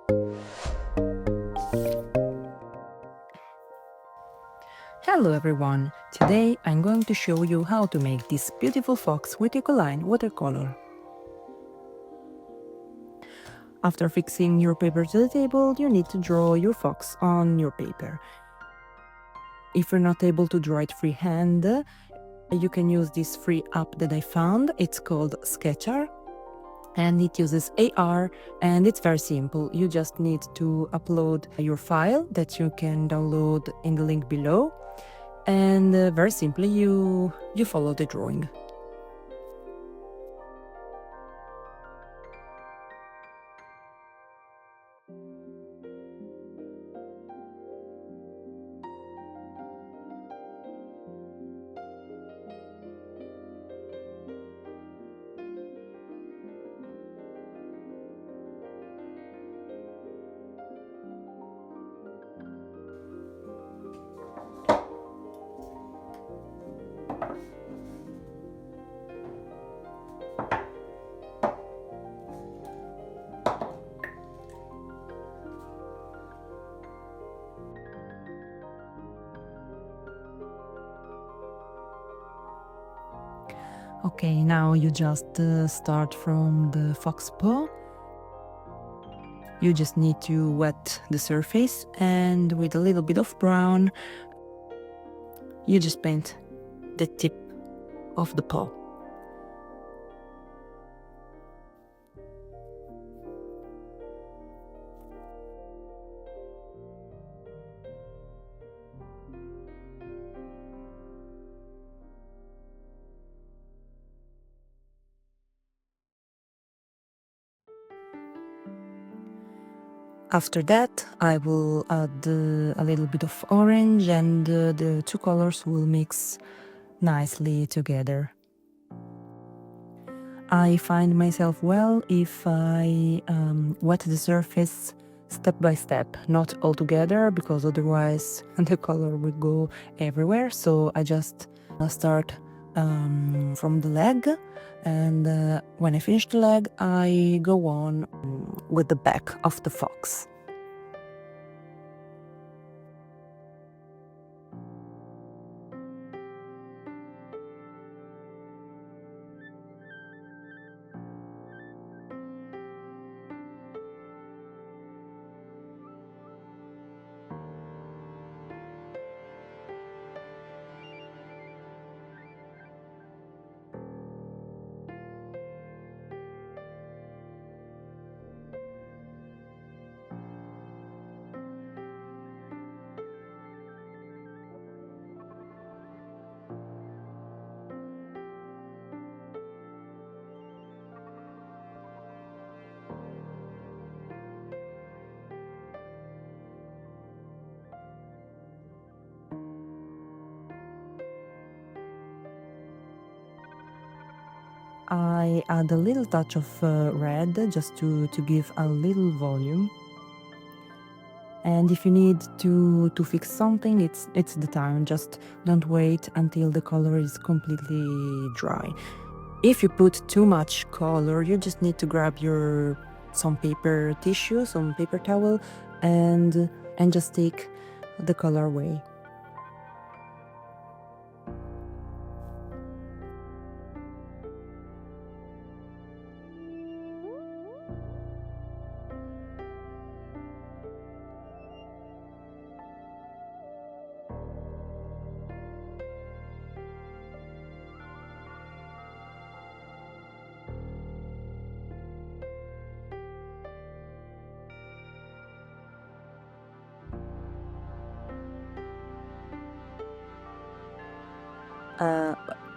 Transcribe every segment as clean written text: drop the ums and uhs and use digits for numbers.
Hello everyone! Today I'm going to show you how to make this beautiful fox with Ecoline watercolor. After fixing your paper to the table, you need to draw your fox on your paper. If you're not able to draw it freehand, you can use this free app that I found. It's called Sketcher and it uses AR and it's very simple. You just need to upload your file that you can download in the link below. And very simply you follow the drawing. Okay, now you just start from the fox paw. You just need to wet the surface and with a little bit of brown, you just paint the tip of the paw. After that, I will add a little bit of orange and the two colors will mix nicely together. I find myself well if I wet the surface step by step, not all together, because otherwise the color will go everywhere. So I just start from the leg, and when I finish the leg, I go on with the back of the fox. I add a little touch of red just to give a little volume. And if you need to fix something, it's the time. Just don't wait until the color is completely dry. If you put too much color, you just need to grab some paper tissue, some paper towel, and just take the color away.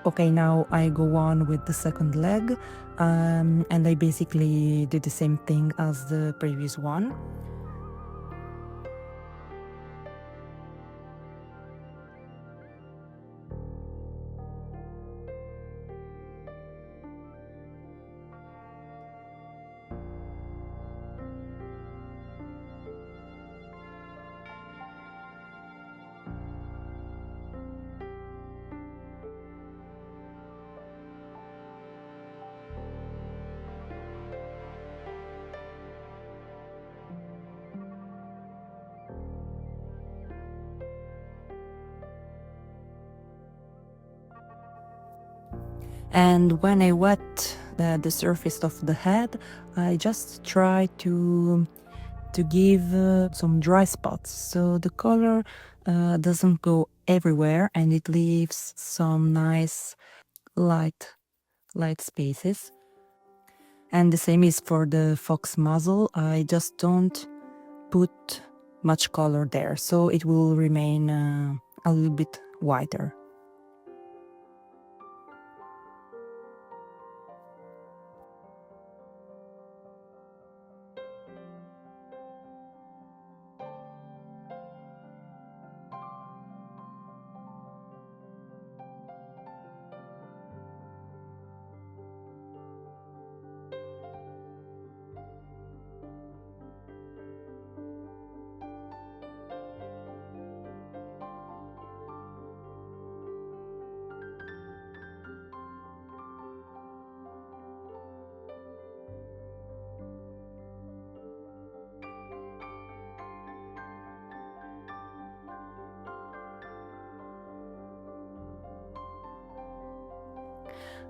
Okay, now I go on with the second leg, and I basically do the same thing as the previous one. And when I wet the surface of the head, I just try to give some dry spots so the color doesn't go everywhere and it leaves some nice light spaces. And the same is for the fox muzzle. I just don't put much color there, so it will remain a little bit whiter.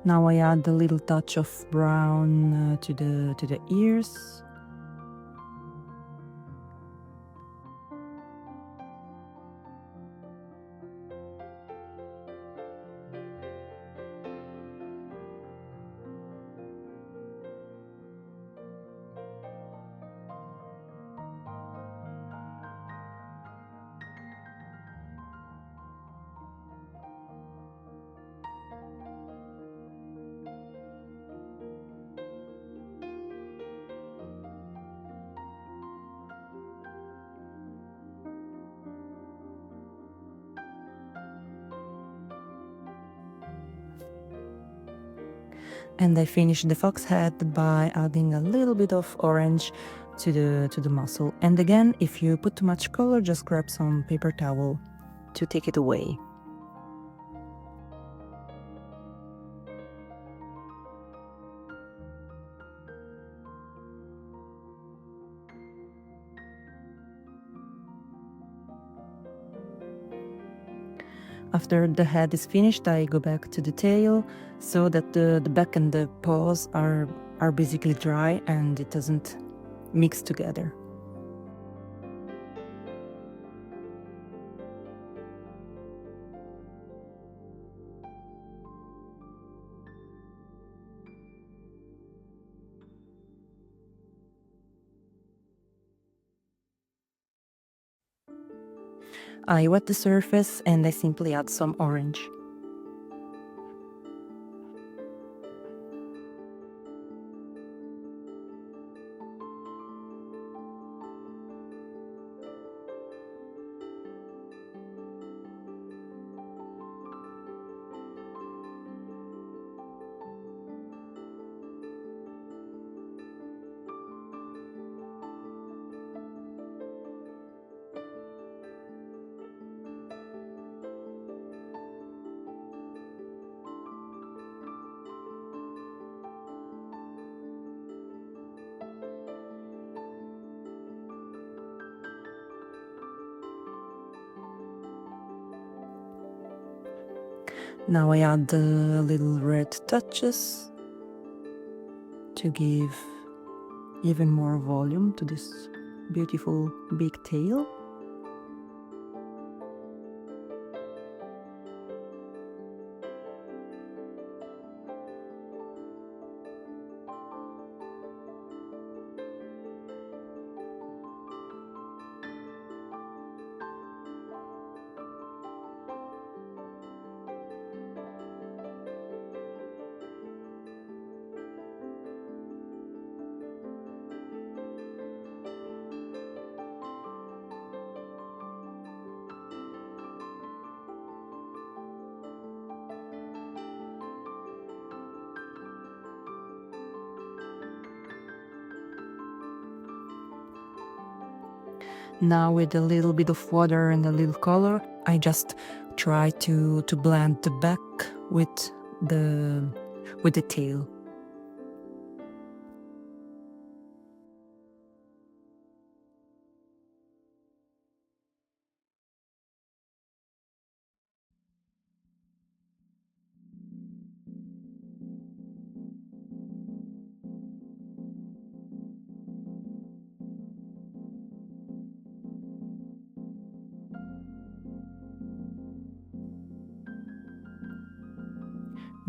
Now I add a little touch of brown to the ears. And I finish the fox head by adding a little bit of orange to the muzzle. And again, if you put too much color, just grab some paper towel to take it away. After the head is finished, I go back to the tail so that the back and the paws are basically dry and it doesn't mix together. I wet the surface and I simply add some orange. Now I add the little red touches to give even more volume to this beautiful big tail. Now with a little bit of water and a little color, I just try to blend the back with the tail.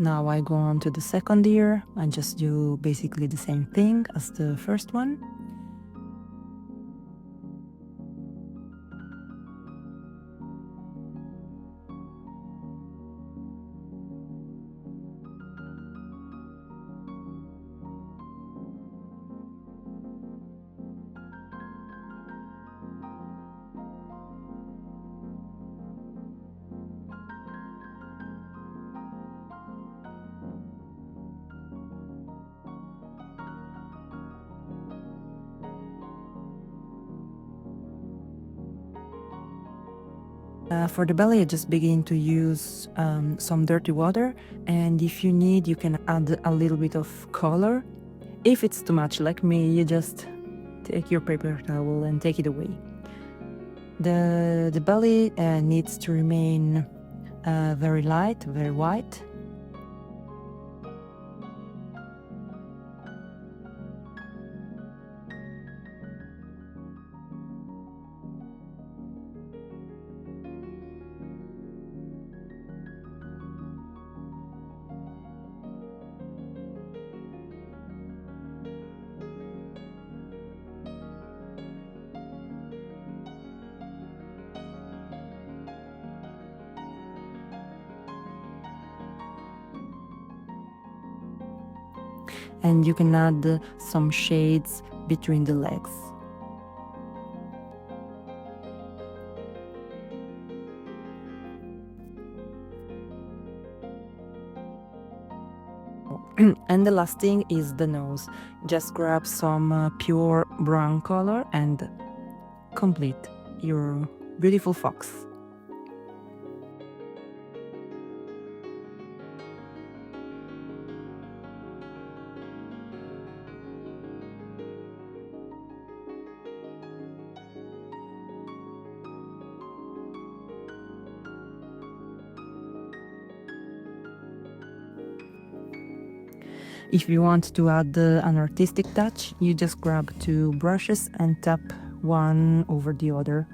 Now I go on to the second ear and just do basically the same thing as the first one. For the belly, I just begin to use some dirty water, and if you need, you can add a little bit of color. If it's too much, like me, you just take your paper towel and take it away. The belly needs to remain very light, very white. And you can add some shades between the legs. And the last thing is the nose. Just grab some pure brown color and complete your beautiful fox. If you want to add an artistic touch, you just grab two brushes and tap one over the other.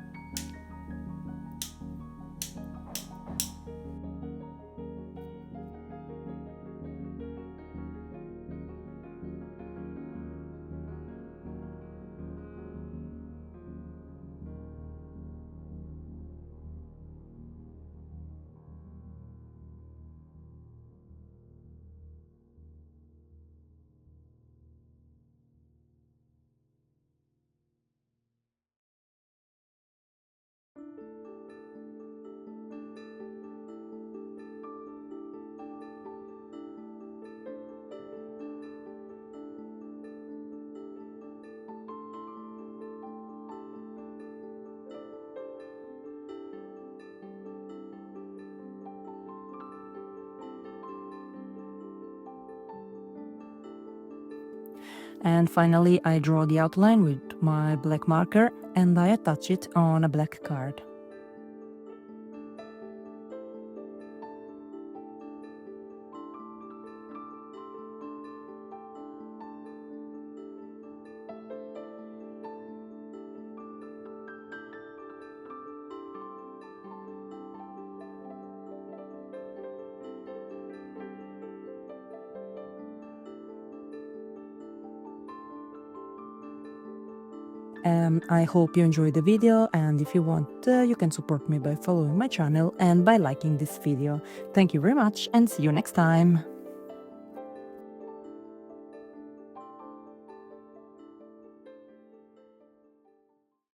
And finally, I draw the outline with my black marker and I attach it on a black card. I hope you enjoyed the video, and if you want, you can support me by following my channel and by liking this video. Thank you very much and see you next time!